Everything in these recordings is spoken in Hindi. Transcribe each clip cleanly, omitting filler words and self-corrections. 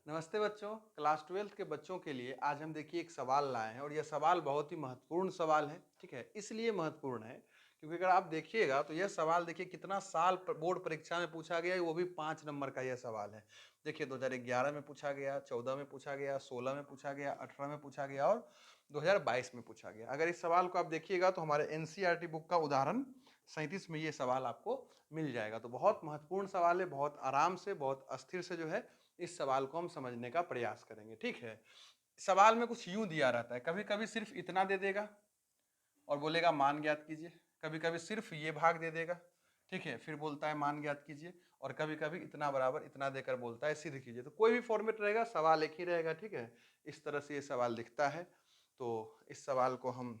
नमस्ते बच्चों। क्लास 12th के बच्चों के लिए आज हम देखिए एक सवाल लाए हैं और यह सवाल बहुत ही महत्वपूर्ण सवाल है। ठीक है, इसलिए महत्वपूर्ण है क्योंकि अगर आप देखिएगा तो यह सवाल देखिए कितना साल बोर्ड परीक्षा में पूछा गया है, वो भी 5 नंबर का यह सवाल है। देखिए 2011 में पूछा गया, 14 में पूछा गया, 16 में पूछा गया, 18 में पूछा गया और 2022 में पूछा गया। अगर इस सवाल को आप देखिएगा तो हमारे एनसीईआरटी बुक का उदाहरण 37 में ये सवाल आपको मिल जाएगा। तो बहुत महत्वपूर्ण सवाल है, बहुत आराम से, बहुत अस्थिर से जो है इस सवाल को हम समझने का प्रयास करेंगे। ठीक है, सवाल में कुछ यूं दिया रहता है, कभी कभी सिर्फ इतना दे देगा और बोलेगा मान ज्ञात कीजिए, कभी कभी सिर्फ ये भाग दे देगा। ठीक है, फिर बोलता है मान ज्ञात कीजिए और कभी कभी इतना बराबर इतना देकर बोलता है सिद्ध कीजिए। तो कोई भी फॉर्मेट रहेगा, सवाल एक ही रहेगा। ठीक है, इस तरह से ये सवाल दिखता है। तो इस सवाल को हम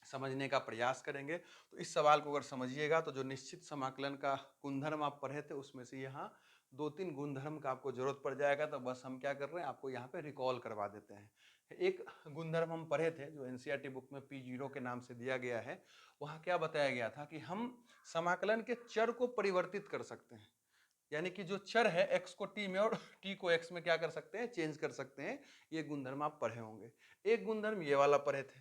समझने का प्रयास करेंगे। तो इस सवाल को अगर समझिएगा तो जो निश्चित समाकलन का गुणधर्म आप पढ़े थे उसमें से यहाँ 2-3 गुणधर्म का आपको जरूरत पड़ जाएगा। तो बस हम क्या कर रहे हैं, आपको यहाँ पे रिकॉल करवा देते हैं। एक गुणधर्म हम पढ़े थे जो एनसीईआरटी बुक में P0 के नाम से दिया गया है। वहाँ क्या बताया गया था कि हम समाकलन के चर को परिवर्तित कर सकते हैं, यानी कि जो चर है x को t में और t को x में क्या कर सकते हैं, चेंज कर सकते हैं। ये गुणधर्म आप पढ़े होंगे। एक गुणधर्म ये वाला पढ़े थे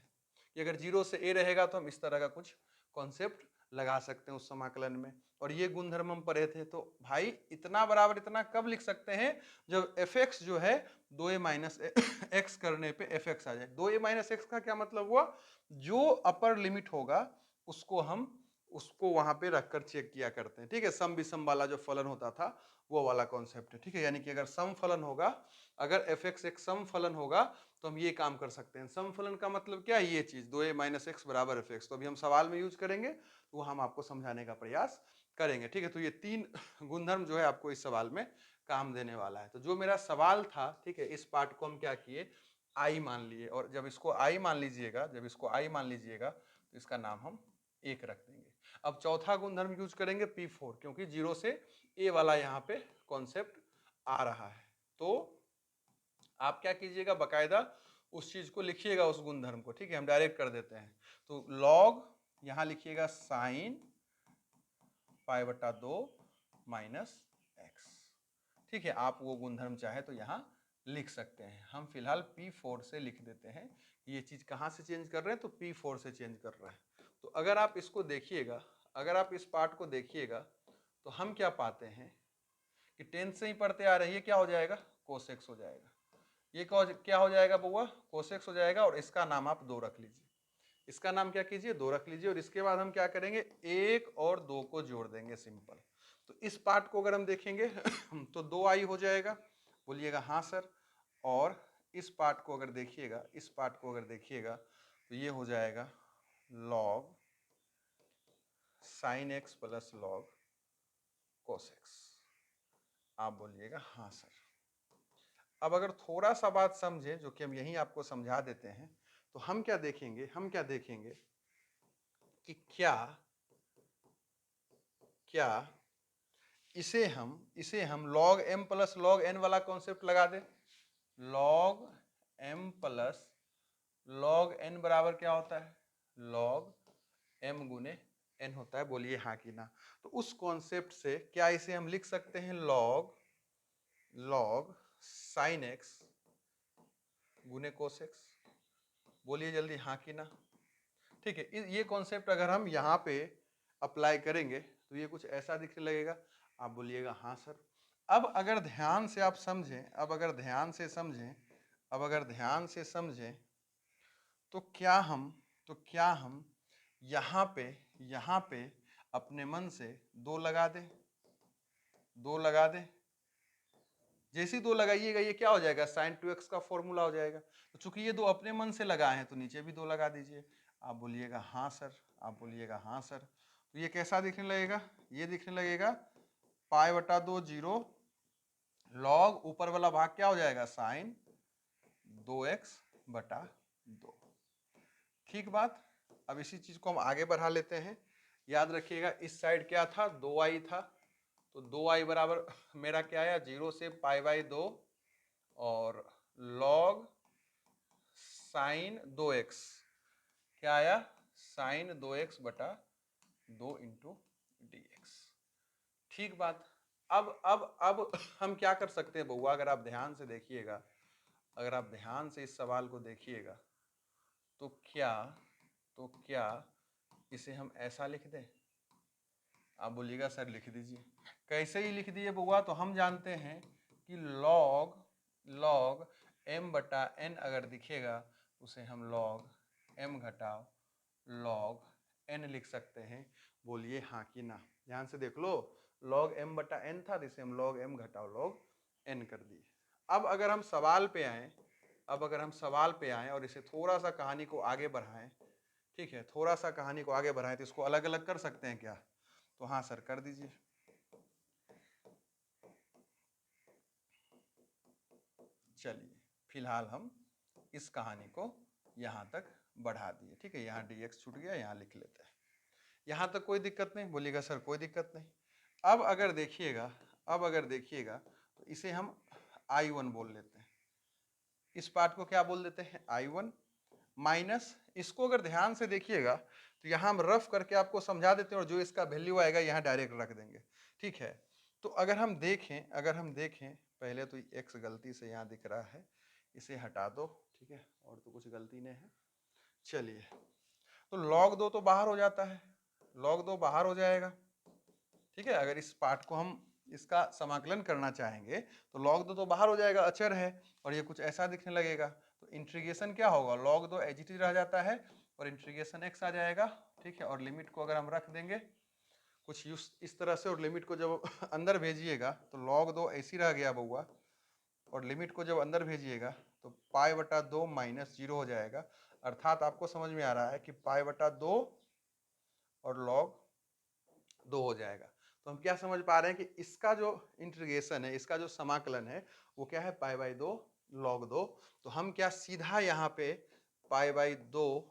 कि अगर 0 से a रहेगा तो हम इस तरह का कुछ कॉन्सेप्ट लगा सकते हैं उस समाकलन में। और ये गुणधर्म हम पढ़े थे। तो भाई इतना बराबर इतना कब लिख सकते हैं, जब fx जो है 2a माइनस x करने पे fx आ जाए। 2a माइनस x का क्या मतलब हुआ, जो अपर लिमिट होगा उसको वहां पे रखकर चेक किया करते हैं। ठीक है, सम विषम वाला जो फलन होता था वो वाला कॉन्सेप्ट है। ठीक है, यानी कि अगर सम फलन होगा, अगर fx एक सम फलन होगा तो हम ये काम कर सकते हैं। सम फलन का मतलब क्या है, ये चीज 2a माइनस एक्स बराबर fx। तो अभी हम सवाल में यूज करेंगे तो हम आपको समझाने का प्रयास करेंगे। ठीक है, तो ये 3 गुणधर्म जो है आपको इस सवाल में काम देने वाला है। तो जो मेरा सवाल था, ठीक है, इस पार्ट को हम क्या किए, आई मान लिए। और जब इसको आई मान लीजिएगा तो इसका नाम हम 1 रख देंगे। अब चौथा गुणधर्म यूज करेंगे P4, क्योंकि 0 से a वाला यहाँ पे कॉन्सेप्ट आ रहा है। तो आप क्या कीजिएगा, बकायदा उस चीज को लिखिएगा, उस गुणधर्म को। ठीक है, हम डायरेक्ट कर देते हैं। तो लॉग यहां लिखिएगा साइन π/2 माइनस एक्स। ठीक है, आप वो गुणधर्म चाहे तो यहाँ लिख सकते हैं। हम फिलहाल P4 से लिख देते हैं। ये चीज कहाँ से चेंज कर रहे हैं, तो P4 से चेंज कर रहे हैं। तो अगर आप इसको देखिएगा, अगर आप इस पार्ट को देखिएगा तो हम क्या पाते हैं कि 10 से ही पढ़ते आ रही है, क्या हो जाएगा, कोसेक्स हो जाएगा। ये क्या हो जाएगा बउआ, कोसेक्स हो जाएगा। और इसका नाम आप 2 रख लीजिए, इसका नाम क्या कीजिए, 2 रख लीजिए। और इसके बाद हम क्या करेंगे, 1 और 2 को जोड़ देंगे, सिंपल। तो इस पार्ट को अगर हम देखेंगे तो 2i हो जाएगा, बोलिएगा हाँ सर। और इस पार्ट को अगर देखिएगा तो ये हो जाएगा log sine x plus log cosec x. आप बोलिएगा हाँ सर। अब अगर थोड़ा सा बात समझे, जो कि हम यहीं आपको समझा देते हैं, तो हम क्या देखेंगे कि क्या इसे हम log m plus log n वाला कॉन्सेप्ट लगा दें। log m plus log n बराबर क्या होता है, log m गुने n होता है। बोलिए हाँ कि ना। तो उस कॉन्सेप्ट से क्या इसे हम लिख सकते हैं, log sin x गुने cos x। बोलिए जल्दी हाँ कि ना। ठीक है, ये कॉन्सेप्ट अगर हम यहाँ पे अप्लाई करेंगे तो ये कुछ ऐसा दिखने लगेगा। आप बोलिएगा हाँ सर। अब अगर ध्यान से आप समझें, अब अगर ध्यान से समझें तो क्या हम यहाँ पे अपने मन से 2 लगा दें, जैसे ही 2 लगाइएगा ये क्या हो जाएगा, साइन 2x का फॉर्मूला हो जाएगा। तो चूंकि ये 2 अपने मन से लगाए हैं तो नीचे भी 2 लगा दीजिए। आप बोलिएगा हाँ सर। तो ये कैसा दिखने लगेगा, ये दिखने लगेगा π/2 0 लॉग ऊपर वाला भाग क्या हो जाएगा, साइन 2x/2। ठीक बात। अब इसी चीज को हम आगे बढ़ा लेते हैं। याद रखिएगा इस साइड क्या था, 2i था। तो 2i बराबर मेरा क्या आया, 0 से π/2 और log साइन 2x क्या आया, साइन 2x/2 इंटू dx। ठीक बात। अब हम क्या कर सकते हैं बउआ, अगर आप ध्यान से देखिएगा, अगर आप ध्यान से इस सवाल को देखिएगा तो क्या इसे हम ऐसा लिख दें? आप बोलिएगा सर लिख दीजिए। कैसे ही लिख दिए बउआ? तो हम जानते हैं कि log m बटा n अगर दिखेगा उसे हम log m घटाओ log n लिख सकते हैं। बोलिए हाँ कि ना? ध्यान से देख लो, log m बटा n था, जिसे हम log m घटाओ log n कर दिए। अब अगर हम सवाल पे आए और इसे थोड़ा सा कहानी को आगे बढ़ाएं, ठीक है, थोड़ा सा कहानी को आगे बढ़ाएं तो इसको अलग अलग कर सकते हैं क्या? तो हाँ सर कर दीजिए। चलिए फिलहाल हम इस कहानी को यहाँ तक बढ़ा दिए, ठीक है, यहाँ dx छूट गया, यहाँ लिख लेते हैं। यहाँ तक कोई दिक्कत नहीं? बोलिएगा सर कोई दिक्कत नहीं। अब अगर देखिएगा तो इसे हम I1 बोल लेते हैं। इस पार्ट को क्या बोल देते हैं? I1 माइनस, इसको अगर ध्यान से देखिएगा तो यहाँ हम रफ करके आपको समझा देते हैं और जो इसका वैल्यू आएगा यहाँ डायरेक्ट रख देंगे, ठीक है। तो अगर हम देखें पहले तो x गलती से यहाँ दिख रहा है, इसे हटा दो, ठीक है, और तो कुछ गलती नहीं है। चलिए, तो log 2 तो बाहर हो जाता है, log 2 बाहर हो जाएगा, ठीक है। अगर इस पार्ट को हम इसका समाकलन करना चाहेंगे तो log 2 तो बाहर हो जाएगा, अचर है, और ये कुछ ऐसा दिखने लगेगा। तो इंटीग्रेशन क्या होगा? log 2 एज इट इज रह जाता है और इंटीग्रेशन x आ जाएगा, ठीक है। और लिमिट को अगर हम रख देंगे कुछ इस तरह से, और लिमिट को जब अंदर भेजिएगा तो log 2 ऐसी रह गया बउआ, और लिमिट को जब अंदर भेजिएगा तो पाई बटा 2 माइनस 0 हो जाएगा। अर्थात आपको समझ में आ रहा है कि पाई बटा 2 और log 2 हो जाएगा। तो हम क्या समझ पा रहे हैं कि इसका जो इंटीग्रेशन है, इसका जो समाकलन है, वो क्या है? पाई बाई 2 log 2। तो हम क्या सीधा यहाँ पे पाई बाई 2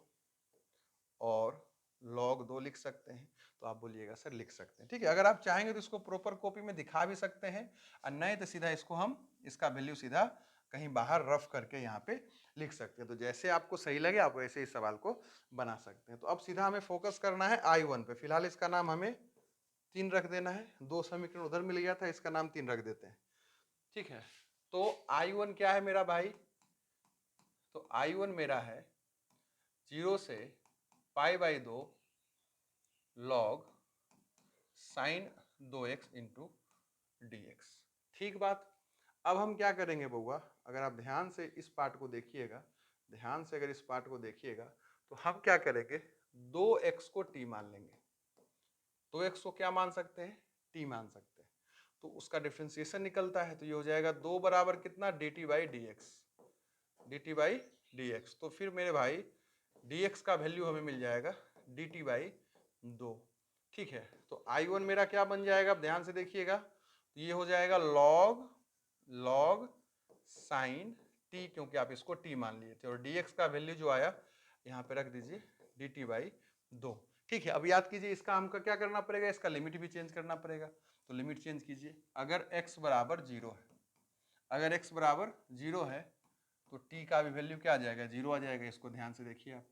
और log 2 लिख सकते हैं? तो आप बोलिएगा सर लिख सकते हैं, ठीक है। अगर आप चाहेंगे तो इसको प्रॉपर कॉपी में दिखा भी सकते हैं, और नहीं तो सीधा इसको हम इसका वैल्यू सीधा कहीं बाहर रफ करके यहाँ पे लिख सकते हैं। तो जैसे आपको सही लगे आप वैसे इस सवाल को बना सकते हैं। तो अब सीधा हमें फोकस करना है I1 पे। फिलहाल इसका नाम हमें 3 रख देना है, 2 समीकरण उधर मिल गया था, इसका नाम 3 रख देते हैं, ठीक है। तो I1 क्या है मेरा भाई? तो I1 मेरा है 0 से pi by 2 log sine 2x into dx, ठीक बात। अब हम क्या करेंगे बउआ? अगर आप ध्यान से इस पार्ट को देखिएगा, तो हम क्या करेंगे? 2x को t मान लेंगे। 2x को क्या मान सकते हैं? t मान सकते हैं। तो उसका डिफरेंशिएशन निकलता है, तो ये हो जाएगा 2 बराबर कितना? dt by dx। तो फिर मेरे भाई dx का वैल्यू हमें मिल जाएगा dt बाई 2, ठीक है। तो I1 मेरा क्या बन जाएगा? अब ध्यान से देखिएगा, तो ये हो जाएगा log साइन t, क्योंकि आप इसको t मान लिए थे, और dx का वैल्यू जो आया यहाँ पे रख दीजिए dt बाई 2, ठीक है। अब याद कीजिए इसका हमको क्या करना पड़ेगा? इसका लिमिट भी चेंज करना पड़ेगा। तो लिमिट चेंज कीजिए। अगर x बराबर 0 है, तो t का भी वैल्यू क्या आ जाएगा? 0 आ जाएगा। इसको ध्यान से देखिए, आप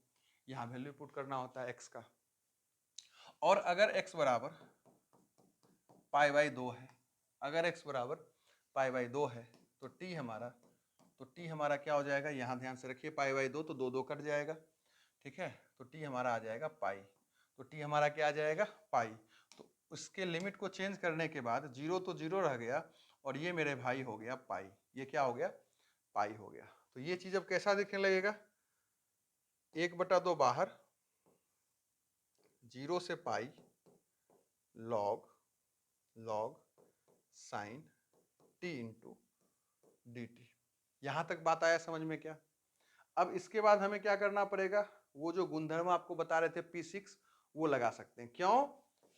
यहाँ वैल्यू पुट करना होता है x का। और अगर x बराबर पाई बाई 2 है, तो t हमारा क्या हो जाएगा? यहाँ ध्यान से रखिए, पाई बाई 2 तो 2 2 कट जाएगा, ठीक है। तो t हमारा आ जाएगा पाई। तो t हमारा क्या आ जाएगा? पाई। तो उसके लिमिट को चेंज करने के बाद 0 तो 0 रह गया, और ये मेरे भाई हो गया पाई। ये क्या हो गया? पाई हो गया। तो ये चीज अब कैसा दिखने लगेगा? 1/2 बाहर, 0 से pi log sine t into d t. यहां तक बात आया समझ में क्या? अब इसके बाद हमें क्या करना पड़ेगा? वो जो गुणधर्म आपको बता रहे थे P6, वो लगा सकते हैं। क्यों?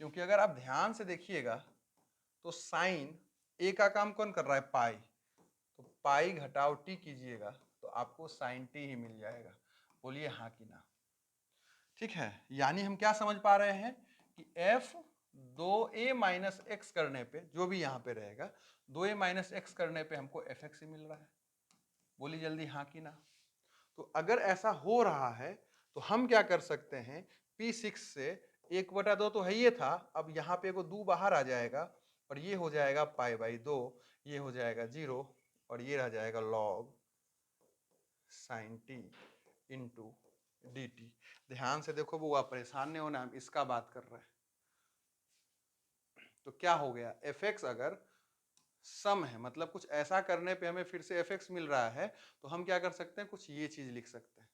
क्योंकि अगर आप ध्यान से देखिएगा तो साइन ए का काम कौन कर रहा है? पाई। तो पाई घटाओ टी कीजिएगा तो आपको साइन टी ही मिल जाएगा। बोलिए हाँ कि ना? ठीक है, यानी हम क्या समझ पा रहे हैं कि f 2a माइनस एक्स करने पे, जो भी यहाँ पे रहेगा, 2a माइनस एक्स करने पे हमको fx ही मिल रहा है। बोलिए जल्दी हाँ कि ना? तो अगर ऐसा हो रहा है तो हम क्या कर सकते हैं? P6 से 1/2 तो है ये था, अब यहाँ पे एगो 2 बाहर आ जाएगा, और ये हो जाएगा π/2, ये हो जाएगा 0 और ये रह जाएगा log sin t into d T. ध्यान से देखो बुआ, परेशान नहीं होना, हम इसका बात कर रहे हैं। तो क्या हो गया, एफ एक्स अगर सम है, मतलब कुछ ऐसा करने पे हमें फिर से एफ एक्स मिल रहा है, तो हम क्या कर सकते हैं, कुछ ये चीज लिख सकते हैं।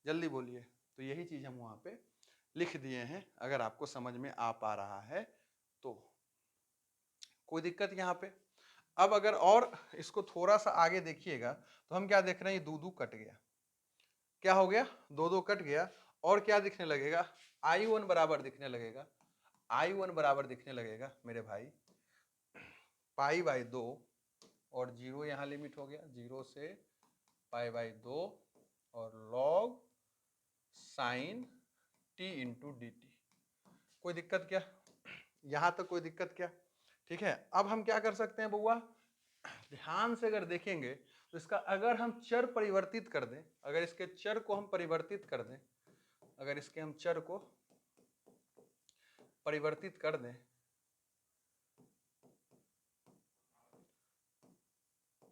जल्दी बोलिए। तो यही चीज हम वहां पे लिख दिए हैं, अगर आपको समझ में आ पा रहा है तो। कोई दिक्कत यहाँ पे? अब अगर और इसको थोड़ा सा आगे देखिएगा तो हम क्या देख रहे हैं, ये 2 कट गया। क्या हो गया, 2 कट गया। और क्या दिखने लगेगा, I1 बराबर दिखने लगेगा। I1 बराबर दिखने लगेगा मेरे भाई π/2 और 0 यहाँ लिमिट हो गया, 0 से π/2 और log sin t into d T. कोई दिक्कत क्या, यहां तक कोई दिक्कत क्या? ठीक है। अब हम क्या कर सकते हैं बउआ, ध्यान से अगर देखेंगे तो इसका अगर हम चर परिवर्तित कर दें, अगर इसके चर को हम परिवर्तित कर दें, अगर इसके हम चर को परिवर्तित कर दें,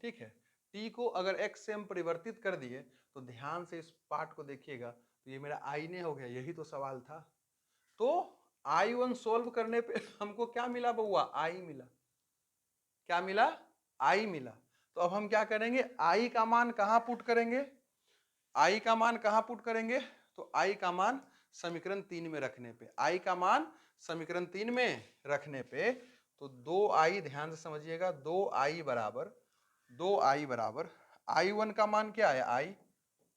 ठीक है, t को अगर x से हम परिवर्तित कर दिए तो ध्यान से इस पार्ट को देखिएगा, तो ये मेरा i ने हो गया, यही तो सवाल था। तो I1 सोल्व करने पे हमको क्या मिला बउआ, i मिला। क्या मिला, i मिला। तो अब हम क्या करेंगे, i का मान कहां पुट करेंगे, i का मान कहां पुट करेंगे, तो i का मान समीकरण 3 में रखने पे, i का मान समीकरण 3 में रखने पे, तो 2i, ध्यान से समझिएगा, 2i बराबर I1 का मान क्या है, i,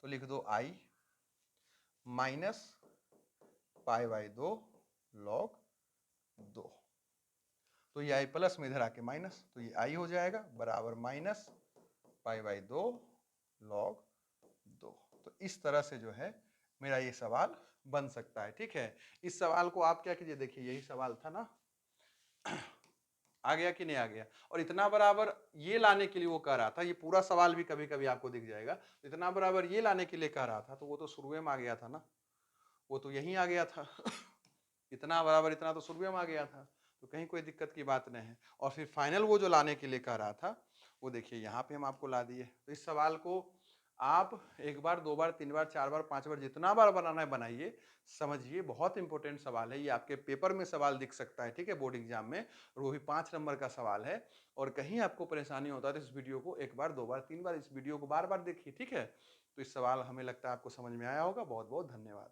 तो लिख दो i माइनस π/2 log 2। तो ये i प्लस में इधर आके माइनस, तो ये i हो जाएगा बराबर माइनस π/2 log 2। तो इस तरह से जो है मेरा ये सवाल बन सकता है। ठीक है, इस सवाल को आप क्या कीजिए, देखिए यही सवाल था ना, आ गया कि नहीं आ गया। और इतना बराबर ये लाने के लिए वो कह रहा था, ये पूरा सवाल भी कभी कभी आपको दिख जाएगा, तो इतना बराबर ये लाने के लिए कह रहा था, तो वो तो शुरू में आ गया था ना, वो तो यहीं आ गया था इतना बराबर इतना तो शुरू में आ गया था, तो कहीं कोई दिक्कत की बात नहीं है। और फिर फाइनल वो जो लाने के लिए कह रहा था, वो देखिए यहाँ पे हम आपको ला दिए। तो इस सवाल को आप 1 बार 2 बार 3 बार 4 बार 5 बार जितना बार बनाना है बनाइए, समझिए बहुत इंपॉर्टेंट सवाल है ये, आपके पेपर में सवाल दिख सकता है, ठीक है, बोर्ड एग्जाम में, और वो भी 5 नंबर का सवाल है। और कहीं आपको परेशानी होता है तो इस वीडियो को 1 बार 2 बार 3 बार इस वीडियो को बार बार देखिए, ठीक है। तो इस सवाल हमें लगता है आपको समझ में आया होगा। बहुत बहुत धन्यवाद।